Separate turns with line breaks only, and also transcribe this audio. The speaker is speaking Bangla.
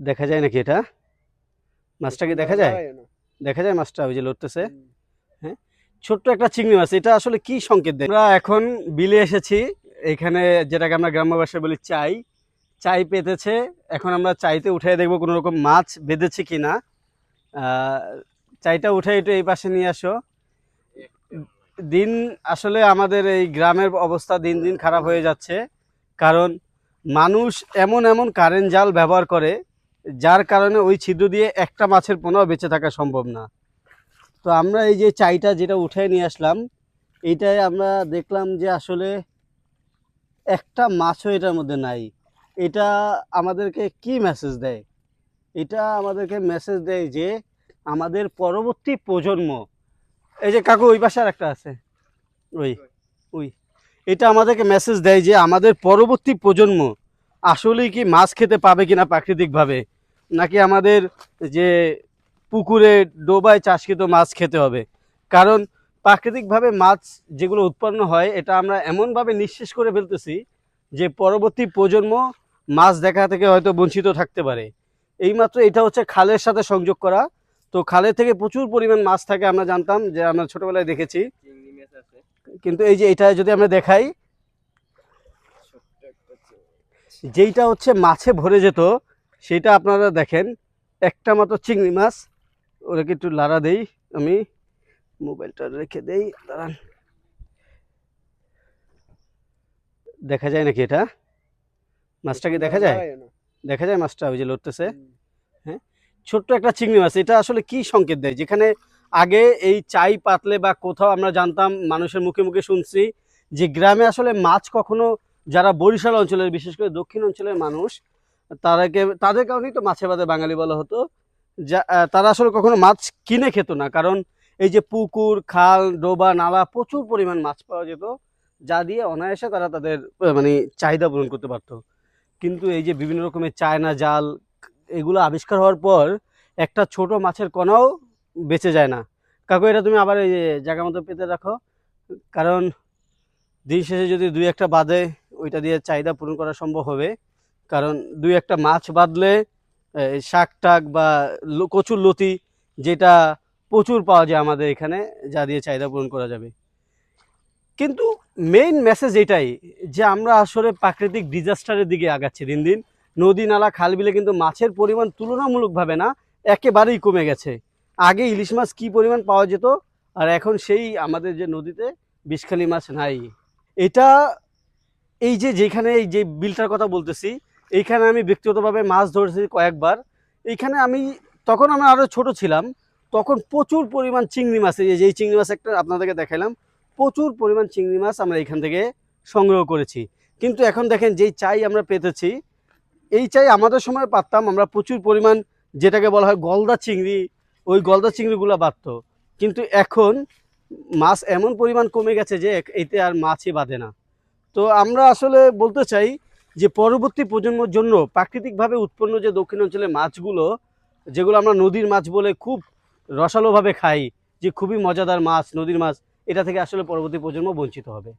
দেখা যায় নাকি এটা? মাছটা কি দেখা যায়? দেখা যায় মাছটা ওই যে লড়তেছে। হ্যাঁ, ছোট্ট একটা চিংড়ি মাছ। এটা আসলে কি সংকেত দেয়? আমরা এখন বিলে এসেছি। এখানে যেটাকে আমরা গ্রাম্য ভাষায় বলি চাই। চাই পেতেছে। এখন আমরা চাইতে উঠাই দেখবো কোনো রকম মাছ বেঁধেছে কিনা। চাইটা উঠে একটু এই পাশে নিয়ে আসো। দিন আসলে আমাদের এই গ্রামের অবস্থা দিন দিন খারাপ হয়ে যাচ্ছে, কারণ মানুষ এমন এমন কারেন্ট জাল ব্যবহার করে যার কারণে ওই ছিদ্র দিয়ে একটা মাছের পোনাও বেঁচে থাকা সম্ভব না। তো আমরা এই যে চাইটা যেটা উঠায় নিয়ে আসলাম, এইটাই আমরা দেখলাম যে আসলে একটা মাছও এটার মধ্যে নাই। এটা আমাদেরকে কি মেসেজ দেয়? এটা আমাদেরকে মেসেজ দেয় যে আমাদের পরবর্তী প্রজন্ম, এই যে কাকু ওই পাশে আর একটা আছে, ওই ওই এটা আমাদেরকে মেসেজ দেয় যে আমাদের পরবর্তী প্রজন্ম আসলেই কি মাছ খেতে পাবে কিনা প্রাকৃতিকভাবে, নাকি আমাদের যে পুকুরে ডোবায় চাষকৃত মাছ খেতে হবে। কারণ প্রাকৃতিকভাবে মাছ যেগুলো উৎপন্ন হয় এটা আমরা এমনভাবে নিঃশেষ করে ফেলতেছি যে পরবর্তী প্রজন্ম মাছ দেখা থেকে হয়তো বঞ্চিত থাকতে পারে। এইমাত্র এটা হচ্ছে খালের সাথে সংযোগ করা। তো খালের থেকে প্রচুর পরিমাণ মাছ থাকে, আমরা জানতাম, যে আমরা ছোটবেলায় দেখেছি। কিন্তু এই যে এটা যদি আমরা দেখাই, যেইটা হচ্ছে মাছে ভরে যেত সেটা আপনারা দেখেন একটা মাত্র চিংড়ি মাছ। ওটাকে একটু লাড়া দেই, আমি মোবাইলটা রেখে দেই, দাঁড়ান। দেখা যায় নাকি এটা? মাছটা কি দেখা যায়? দেখা যায় মাছটা ওই যে লড়তেছে। হ্যাঁ, ছোট্ট একটা চিংড়ি মাছ। এটা আসলে কি সংকেত দেয়? যেখানে আগে এই চাই পাতলে বা কোথাও আমরা জানতাম, মানুষের মুখে মুখে শুনছি যে গ্রামে আসলে মাছ কখনো, যারা বরিশাল অঞ্চলের বিশেষ করে দক্ষিণ অঞ্চলের মানুষ, তাদের কারণেই তো মাছে ভাতে বাঙালি বলা হতো। তারা আসলে কখনো মাছ কিনে খেত না, কারণ এই যে পুকুর, খাল, ডোবা, নালা প্রচুর পরিমাণ মাছ পাওয়া যেত, যা দিয়ে অনায়াসে তারা তাদের মানে চাহিদা পূরণ করতে পারতো। কিন্তু এই যে বিভিন্ন রকমের চায়না জাল এগুলো আবিষ্কার হওয়ার পর একটা ছোট মাছের কণাও বেঁচে যায় না। কাকু এটা তুমি আবার এই যে জায়গা মতো পেতে রাখো, কারণ দিন শেষে যদি দুই একটা বাদে ওইটা দিয়ে চাহিদা পূরণ করা সম্ভব হবে। কারণ দুই একটা মাছ বাদলে শাক টাক বা কচুর লতি, যেটা প্রচুর পাওয়া যায় আমাদের এখানে, যা দিয়ে চাহিদা পূরণ করা যাবে। কিন্তু মেইন মেসেজ এটাই যে আমরা আসলে প্রাকৃতিক ডিজাস্টারের দিকে আগাচ্ছি দিন দিন। নদী নালা খাল বিলে কিন্তু মাছের পরিমাণ তুলনামূলকভাবে না, একেবারেই কমে গেছে। আগে ইলিশ মাছ কি পরিমাণ পাওয়া যেত, আর এখন সেই আমাদের যে নদীতে বিষখালী মাছ নাই। এটা এই যে যেখানে এই যে বিলটার কথা বলতেছি, এইখানে আমি ব্যক্তিগতভাবে মাছ ধরেছি কয়েকবার। এইখানে আমি তখন আমরা আরও ছোট ছিলাম, তখন প্রচুর পরিমাণ চিংড়ি মাছ, এই যে চিংড়ি মাছ একটা আপনাদেরকে দেখাইলাম, প্রচুর পরিমাণ চিংড়ি মাছ আমরা এখান থেকে সংগ্রহ করেছি। কিন্তু এখন দেখেন যেই চাই আমরা পেতেছি, এই চাই আমাদের সময় পারতাম আমরা প্রচুর পরিমাণ, যেটাকে বলা হয় গলদা চিংড়ি, ওই গলদা চিংড়িগুলো বাড়তো। কিন্তু এখন মাছ এমন পরিমাণ কমে গেছে যে এতে আর মাছই বাঁধে না। তো আমরা আসলে বলতে চাই যে পরবর্তী প্রজন্মের জন্য প্রাকৃতিকভাবে উৎপন্ন যে দক্ষিণ অঞ্চলের মাছগুলো, যেগুলো আমরা নদীর মাছ বলে খুব রসালোভাবে খাই, যে খুবই মজাদার মাছ নদীর মাছ, এটা থেকে আসলে পরবর্তী প্রজন্ম বঞ্চিত হবে।